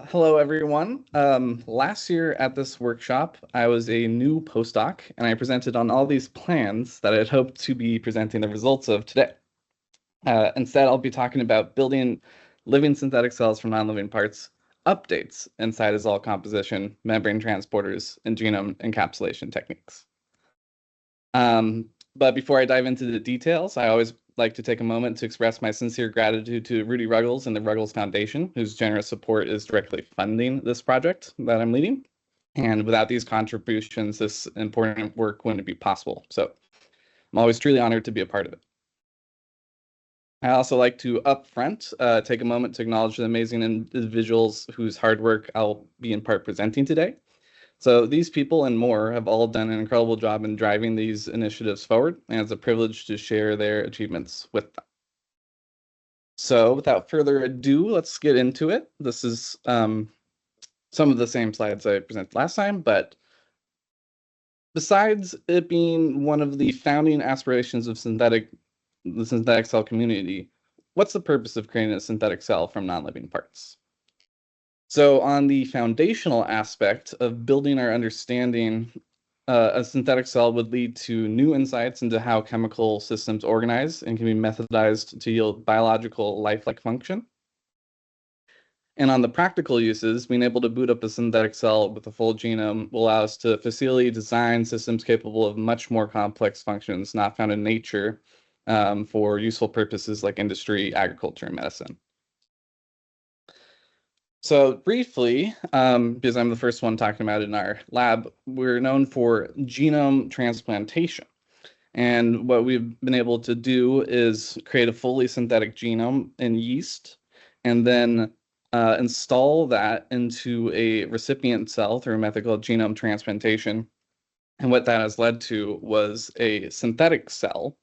Hello, everyone. Last year at this workshop, I was a new postdoc, and I presented on all these plans that I'd hoped to be presenting the results of today. Instead, I'll be talking about building living synthetic cells from non-living parts, updates in cytosol composition, membrane transporters, and genome encapsulation techniques. But before I dive into the details, I always like to take a moment to express my sincere gratitude to Rudy Ruggles and the Ruggles Foundation, whose generous support is directly funding this project that I'm leading. And without these contributions, this important work wouldn't be possible. So I'm always truly honored to be a part of it. I also like to upfront take a moment to acknowledge the amazing individuals whose hard work I'll be in part presenting today. So these people and more have all done an incredible job in driving these initiatives forward, and it's a privilege to share their achievements with them. So without further ado, let's get into it. This is some of the same slides I presented last time, but besides it being one of the founding aspirations of the synthetic cell community, what's the purpose of creating a synthetic cell from non-living parts? So on the foundational aspect of building our understanding, a synthetic cell would lead to new insights into how chemical systems organize and can be methodized to yield biological lifelike function. And on the practical uses, being able to boot up a synthetic cell with a full genome will allow us to facilely design systems capable of much more complex functions not found in nature for useful purposes like industry, agriculture, and medicine. So briefly, because I'm the first one talking about it in our lab, we're known for genome transplantation. And what we've been able to do is create a fully synthetic genome in yeast and then install that into a recipient cell through a method called genome transplantation. And what that has led to was a synthetic cell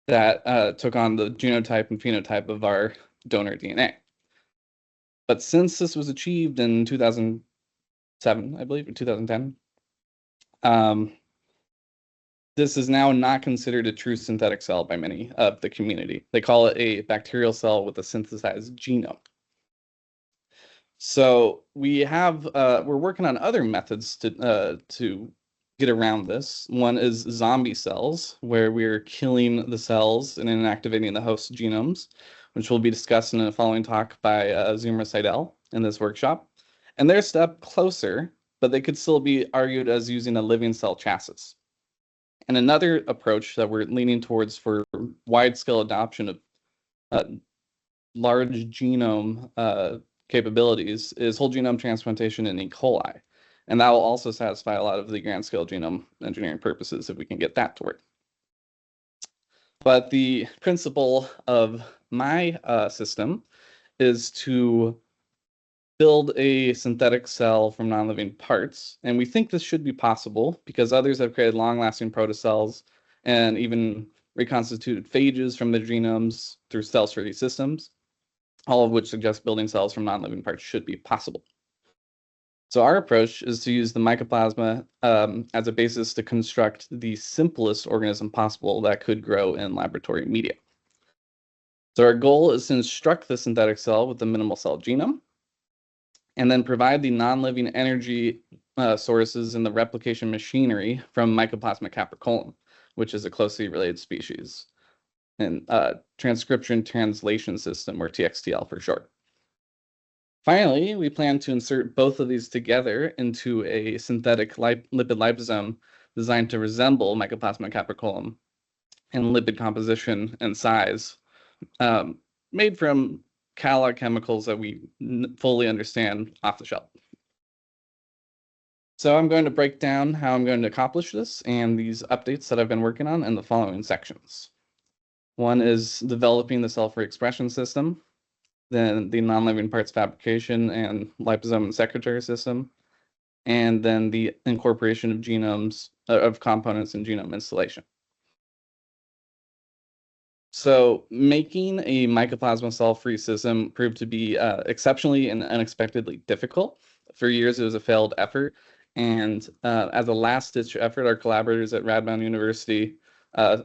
that took on the genotype and phenotype of our donor DNA. But since this was achieved in 2007, I believe, or 2010, this is now not considered a true synthetic cell by many of the community. They call it a bacterial cell with a synthesized genome. So we're working on other methods to get around this. One is zombie cells, where we're killing the cells and inactivating the host genomes, which will be discussed in a following talk by Zuma Seidel in this workshop. And they're a step closer, but they could still be argued as using a living cell chassis. And another approach that we're leaning towards for wide-scale adoption of large genome capabilities is whole genome transplantation in E. coli. And that will also satisfy a lot of the grand-scale genome engineering purposes if we can get that to work. But the principle of my system is to build a synthetic cell from non-living parts. And we think this should be possible because others have created long-lasting protocells and even reconstituted phages from their genomes through cell-free systems, all of which suggest building cells from non-living parts should be possible. So our approach is to use the mycoplasma as a basis to construct the simplest organism possible that could grow in laboratory media. So our goal is to instruct the synthetic cell with the minimal cell genome, and then provide the non-living energy sources in the replication machinery from Mycoplasma capricolum, which is a closely related species, and transcription translation system, or TXTL for short. Finally, we plan to insert both of these together into a synthetic lipid liposome designed to resemble Mycoplasma capricolum in lipid composition and size, made from catalog chemicals that we fully understand off the shelf. So I'm going to break down how I'm going to accomplish this and these updates that I've been working on in the following sections. One is developing the cell-free expression system, then the non-living parts fabrication and liposome and secretary system, and then the incorporation of genomes of components in genome installation. So making a mycoplasma cell-free system proved to be exceptionally and unexpectedly difficult. For years, it was a failed effort. And as a last-ditch effort, our collaborators at Radboud University,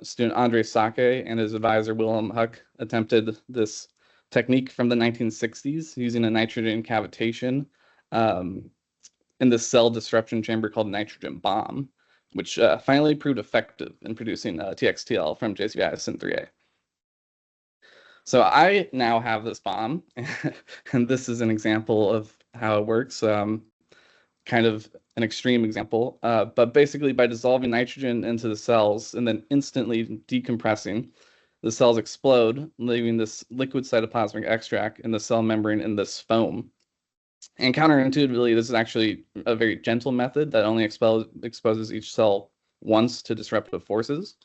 student Andre Sake and his advisor Wilhelm Huck attempted this technique from the 1960s using a nitrogen cavitation um, in this cell disruption chamber called nitrogen bomb, which finally proved effective in producing TXTL from JCVI Syn3A. So I now have this bomb, and this is an example of how it works. Kind of an extreme example, but basically by dissolving nitrogen into the cells and then instantly decompressing, the cells explode, leaving this liquid cytoplasmic extract in the cell membrane in this foam. And counterintuitively, this is actually a very gentle method that only exposes each cell once to disruptive forces,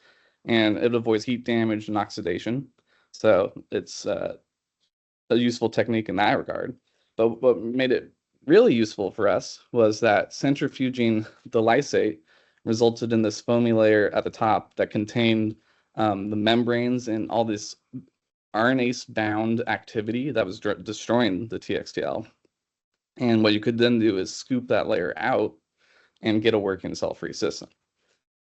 and it avoids heat damage and oxidation. So it's a useful technique in that regard. But what made it really useful for us was that centrifuging the lysate resulted in this foamy layer at the top that contained the membranes and all this RNase-bound activity that was destroying the TXTL. And what you could then do is scoop that layer out and get a working cell-free system.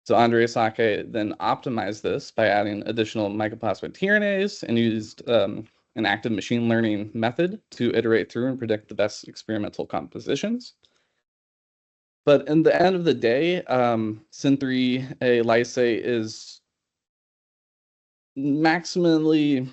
So Andrei Sake then optimized this by adding additional mycoplasma tRNAs and used an active machine learning method to iterate through and predict the best experimental compositions. But in the end of the day, Syn3A lysate is maximally,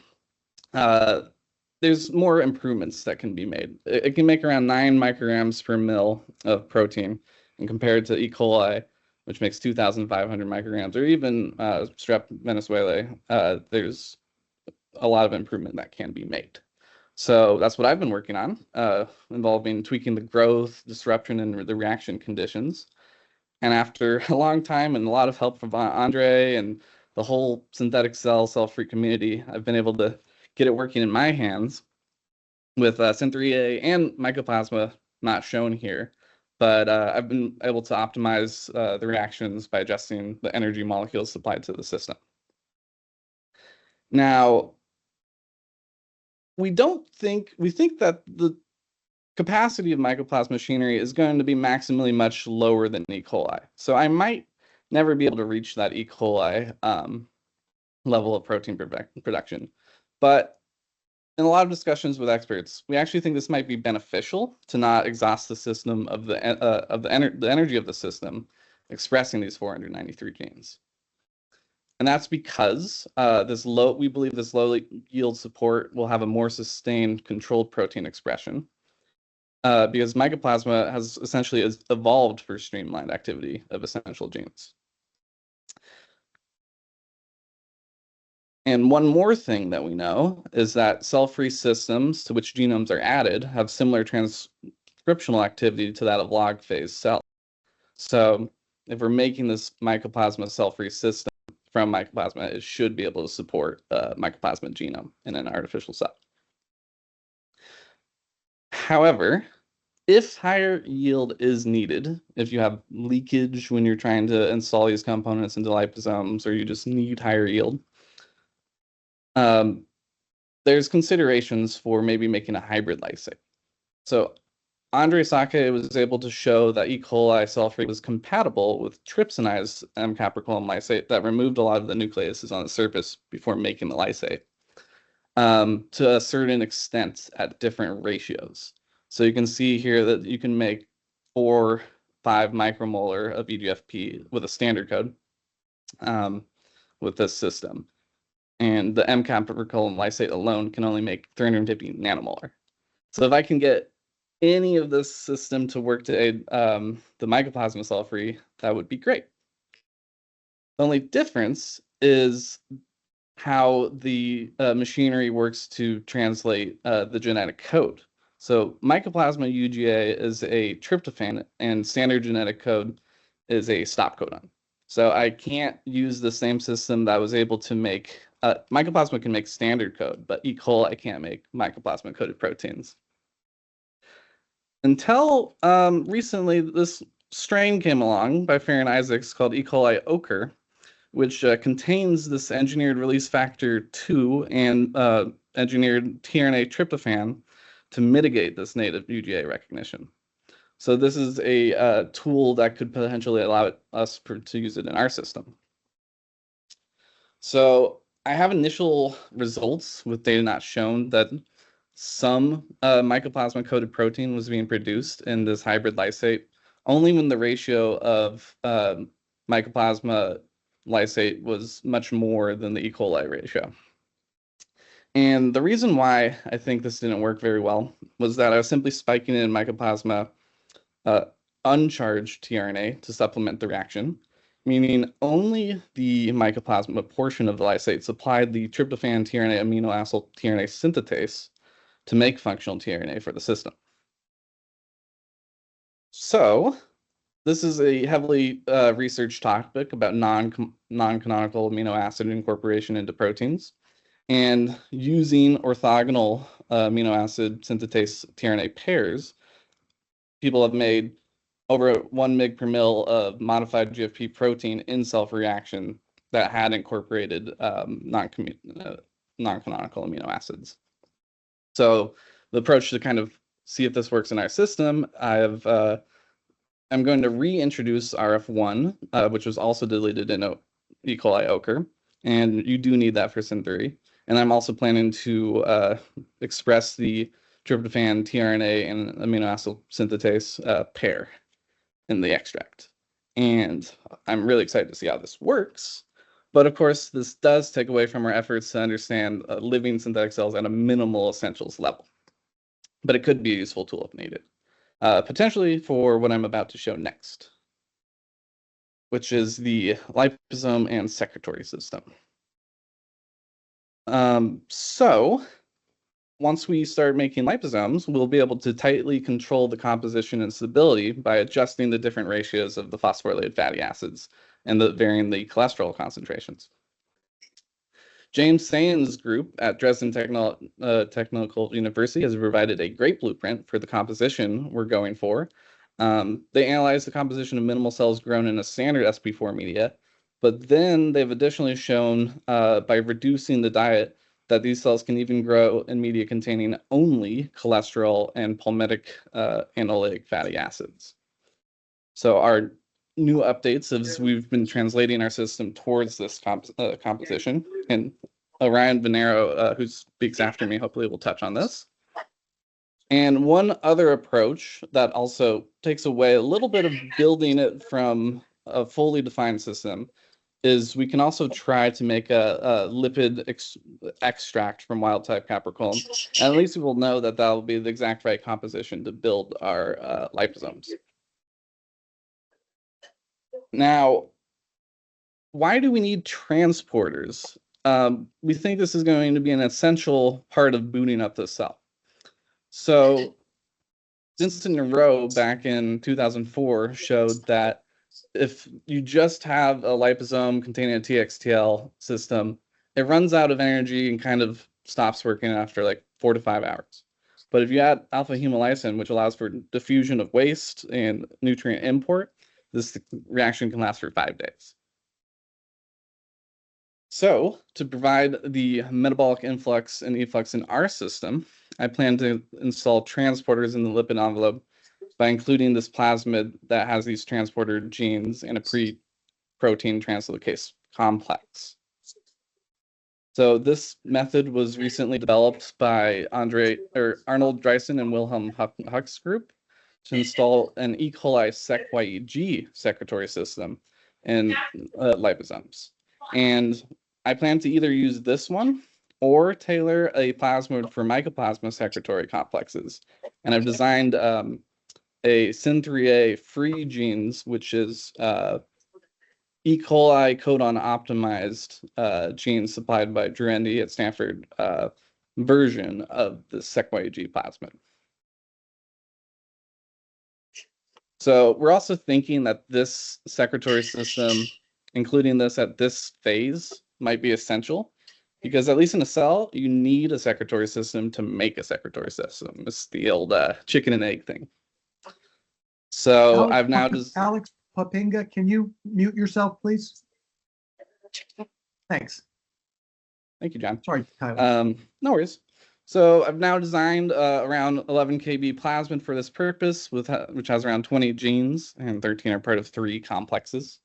there's more improvements that can be made. It can make around 9 micrograms per mil of protein, and compared to E. coli, which makes 2,500 micrograms, or even Strep venezuelae, there's a lot of improvement that can be made. So that's what I've been working on, involving tweaking the growth, disruption, and the reaction conditions. And after a long time and a lot of help from Andre and the whole synthetic cell-free community, I've been able to get it working in my hands with Syn3A and mycoplasma not shown here. But I've been able to optimize the reactions by adjusting the energy molecules supplied to the system. Now, we think that the capacity of mycoplasma machinery is going to be maximally much lower than E. coli. So I might never be able to reach that E. coli level of protein production. But in a lot of discussions with experts, we actually think this might be beneficial to not exhaust the system of the energy of the system expressing these 493 genes. And that's because we believe this low yield support will have a more sustained controlled protein expression, because mycoplasma has essentially evolved for streamlined activity of essential genes. And one more thing that we know is that cell-free systems to which genomes are added have similar transcriptional activity to that of log phase cells. So if we're making this mycoplasma cell-free system from mycoplasma, it should be able to support a mycoplasma genome in an artificial cell. However, if higher yield is needed, if you have leakage when you're trying to install these components into liposomes, or you just need higher yield, there's considerations for maybe making a hybrid lysate. So Andrei Sake was able to show that E. coli cell-free was compatible with trypsinized M-capricolum lysate that removed a lot of the nucleases on the surface before making the lysate, to a certain extent at different ratios. So you can see here that you can make 4-5 micromolar of EGFP with a standard code with this system. And the M-capricolum lysate alone can only make 350 nanomolar. So if I can get any of this system to work to aid the mycoplasma cell-free, that would be great. The only difference is how the machinery works to translate the genetic code. So mycoplasma UGA is a tryptophan, and standard genetic code is a stop codon. So I can't use the same system that was able to make mycoplasma can make standard code, but E. coli can't make mycoplasma coded proteins. Until recently, this strain came along by Farron Isaacs called E. coli ochre, which contains this engineered release factor 2 and engineered tRNA tryptophan to mitigate this native UGA recognition. So this is a tool that could potentially allow us to use it in our system. So I have initial results with data not shown that some mycoplasma coated protein was being produced in this hybrid lysate only when the ratio of mycoplasma lysate was much more than the E. coli ratio. And the reason why I think this didn't work very well was that I was simply spiking in mycoplasma uh, uncharged tRNA to supplement the reaction, meaning only the mycoplasma portion of the lysate supplied the tryptophan tRNA amino acyl tRNA synthetase to make functional tRNA for the system. So this is a heavily researched topic about non-canonical amino acid incorporation into proteins. And using orthogonal amino acid synthetase tRNA pairs, people have made over 1 mg per mil of modified GFP protein in self-reaction that had incorporated non-canonical amino acids. So the approach to kind of see if this works in our system, I'm going to reintroduce RF1, which was also deleted in E. coli ochre, and you do need that for Syn3. And I'm also planning to express the tryptophan tRNA and amino acid synthetase pair in the extract. And I'm really excited to see how this works. But of course, this does take away from our efforts to understand living synthetic cells at a minimal essentials level. But it could be a useful tool if needed. Potentially for what I'm about to show next, which is the liposome and secretory system. So once we start making liposomes, we'll be able to tightly control the composition and stability by adjusting the different ratios of the phosphorylated fatty acids and varying the cholesterol concentrations. James Sayen's group at Dresden Technical University has provided a great blueprint for the composition we're going for. They analyzed the composition of minimal cells grown in a standard sp4 media, but then they've additionally shown by reducing the diet that these cells can even grow in media containing only cholesterol and palmitic and oleic fatty acids. So our new updates as we've been translating our system towards this composition, and Orion Venero, who speaks after me, hopefully will touch on this. And one other approach that also takes away a little bit of building it from a fully defined system is we can also try to make a lipid extract from wild type capricolum. And at least we will know that that will be the exact right composition to build our liposomes. Now, why do we need transporters? We think this is going to be an essential part of booting up the cell. So Vincent Rowe back in 2004 showed that if you just have a liposome containing a TXTL system, it runs out of energy and kind of stops working after like 4 to 5 hours. But if you add alpha hemolysin, which allows for diffusion of waste and nutrient import, this reaction can last for 5 days. So to provide the metabolic influx and efflux in our system, I plan to install transporters in the lipid envelope by including this plasmid that has these transporter genes and a pre-protein translocase complex. So this method was recently developed by Arnold Dreisen and Wilhelm Huck's group to install an E. coli sec-YEG secretory system in liposomes. And I plan to either use this one or tailor a plasmid for mycoplasma secretory complexes. And I've designed a Syn3A free genes, which is E. coli codon optimized genes supplied by Druendi at Stanford version of the sec-YEG plasmid. So we're also thinking that this secretory system, including this at this phase, might be essential because at least in a cell, you need a secretory system to make a secretory system. It's the old chicken and egg thing. So I've now just Alex Papinga, can you mute yourself, please? Thanks. Thank you, John. Sorry, Tyler. No worries. So I've now designed around 11 kb plasmid for this purpose, which has around 20 genes, and 13 are part of 3 complexes.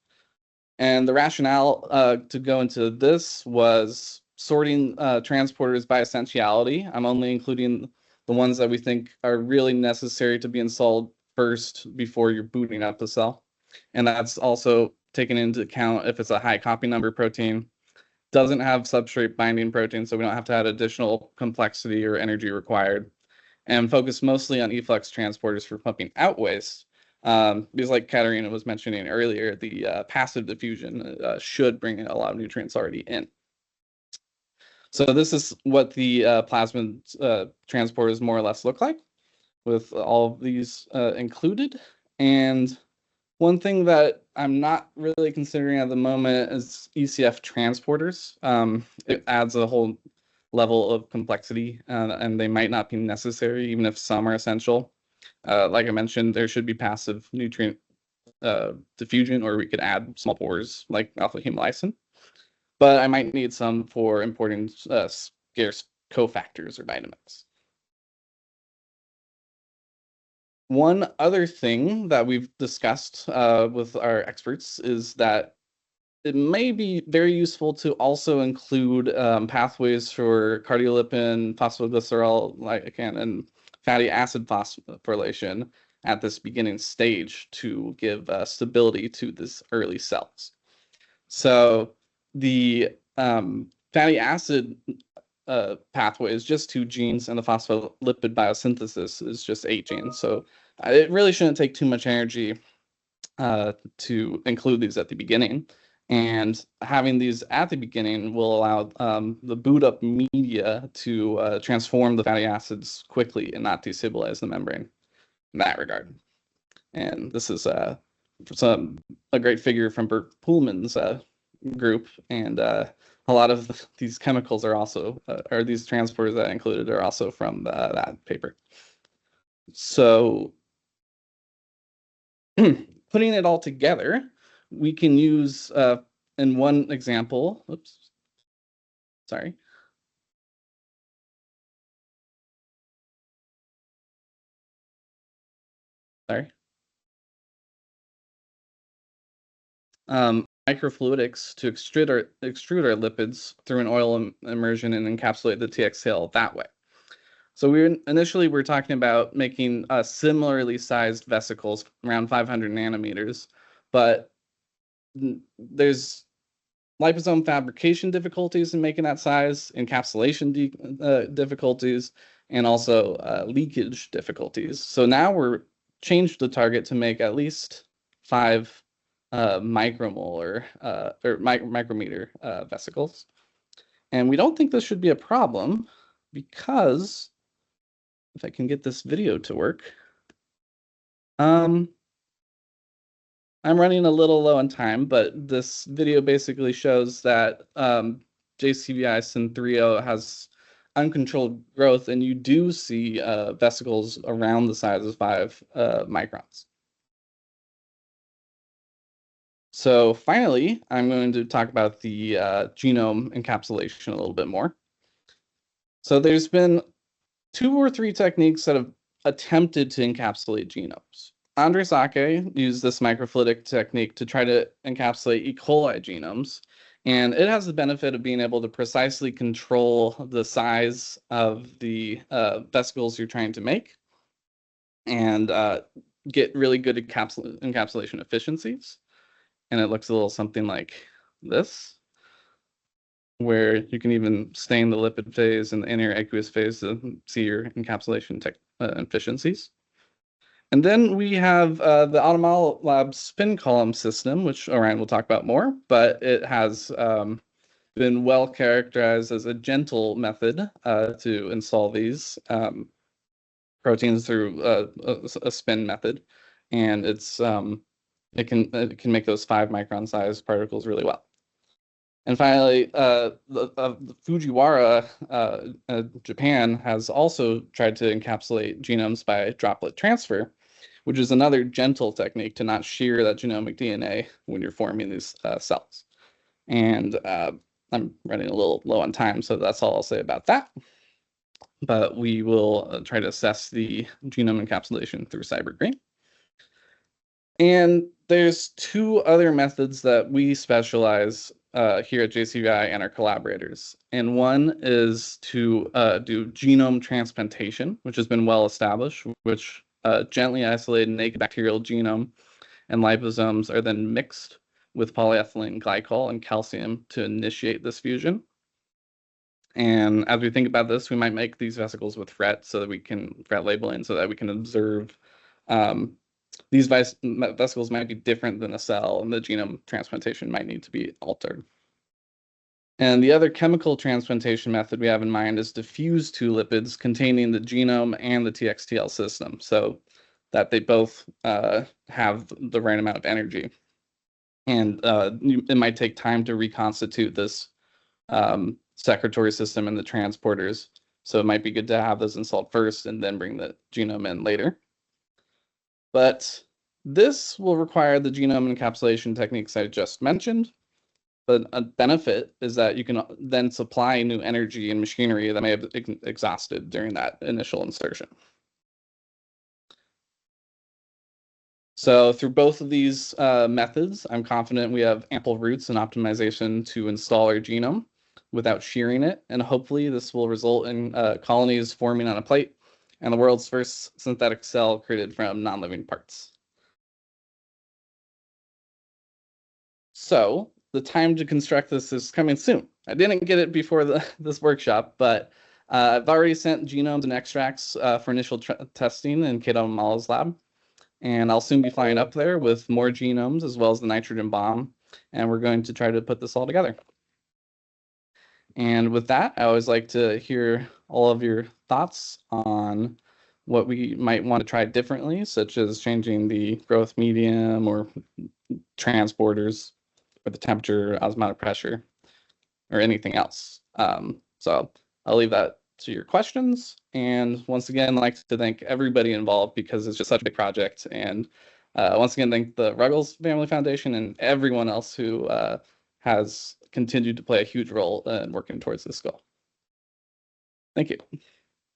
And the rationale to go into this was sorting transporters by essentiality. I'm only including the ones that we think are really necessary to be installed first before you're booting up the cell. And that's also taken into account if it's a high copy number protein, doesn't have substrate binding protein, so we don't have to add additional complexity or energy required, and focus mostly on efflux transporters for pumping out waste. Because like Katarina was mentioning earlier, the passive diffusion should bring a lot of nutrients already in. So this is what the plasmid transporters more or less look like, with all of these included. And one thing that I'm not really considering at the moment is ECF transporters. It adds a whole level of complexity, and they might not be necessary, even if some are essential. Like I mentioned, there should be passive nutrient diffusion, or we could add small pores like alpha hemolysin. But I might need some for importing scarce cofactors or vitamins. One other thing that we've discussed with our experts is that it may be very useful to also include pathways for cardiolipin, phosphoglycerol, glycan, and fatty acid phosphorylation at this beginning stage to give stability to these early cells. So the fatty acid pathway is just 2 genes, and the phospholipid biosynthesis is just 8 genes. So it really shouldn't take too much energy to include these at the beginning. And having these at the beginning will allow the boot up media to transform the fatty acids quickly and not destabilize the membrane in that regard. And this is a great figure from Bert Pullman's group, and a lot of these chemicals are also, or these transporters that I included are also from that paper. So putting it all together, we can use, in one example, oops, sorry. Sorry. Microfluidics to extrude our lipids through an oil immersion and encapsulate the TXL that way. So initially we're talking about making similarly sized vesicles around 500 nanometers, but there's liposome fabrication difficulties in making that size, encapsulation difficulties, and also leakage difficulties. So now we're changed the target to make at least 5 micromolar or micrometer vesicles. And we don't think this should be a problem because if I can get this video to work, I'm running a little low on time, but this video basically shows that JCVI Syn3O has uncontrolled growth, and you do see vesicles around the size of 5 microns. So finally, I'm going to talk about the genome encapsulation a little bit more. So there's been 2 or 3 techniques that have attempted to encapsulate genomes. Andres Ake used this microfluidic technique to try to encapsulate E. coli genomes, and it has the benefit of being able to precisely control the size of the vesicles you're trying to make and get really good encapsulation efficiencies. And it looks a little something like this, where you can even stain the lipid phase and the inner aqueous phase to see your encapsulation efficiencies. And then we have the Automal Lab spin column system, which Orion will talk about more, but it has been well characterized as a gentle method to install these proteins through a spin method, and it can make those 5 micron size particles really well. And finally, the Fujiwara, Japan, has also tried to encapsulate genomes by droplet transfer, which is another gentle technique to not shear that genomic DNA when you're forming these cells. And I'm running a little low on time, so that's all I'll say about that. But we will try to assess the genome encapsulation through CyberGreen. And there's 2 other methods that we specialize here at JCVI and our collaborators. And one is to do genome transplantation, which has been well established, which gently isolated naked bacterial genome and liposomes are then mixed with polyethylene glycol and calcium to initiate this fusion. And as we think about this, we might make these vesicles with FRET so that we can FRET labeling so that we can observe these vesicles might be different than a cell, and the genome transplantation might need to be altered. And the other chemical transplantation method we have in mind is to fuse two lipids containing the genome and the TXTL system so that they both have the right amount of energy. And it might take time to reconstitute this secretory system and the transporters. So it might be good to have those installed first and then bring the genome in later. But this will require the genome encapsulation techniques I just mentioned. But a benefit is that you can then supply new energy and machinery that may have exhausted during that initial insertion. So through both of these methods, I'm confident we have ample routes and optimization to install our genome without shearing it. And hopefully this will result in colonies forming on a plate and the world's first synthetic cell created from non-living parts. So the time to construct this is coming soon. I didn't get it before this workshop, but I've already sent genomes and extracts for initial testing in Kate Amala's lab. And I'll soon be flying up there with more genomes as well as the nitrogen bomb. And we're going to try to put this all together. And with that, I always like to hear all of your thoughts on what we might want to try differently, such as changing the growth medium or transporters or the temperature, osmotic pressure, or anything else. So I'll leave that to your questions. And once again, I'd like to thank everybody involved because it's just such a big project. And once again, thank the Ruggles Family Foundation and everyone else who has continued to play a huge role in working towards this goal. Thank you.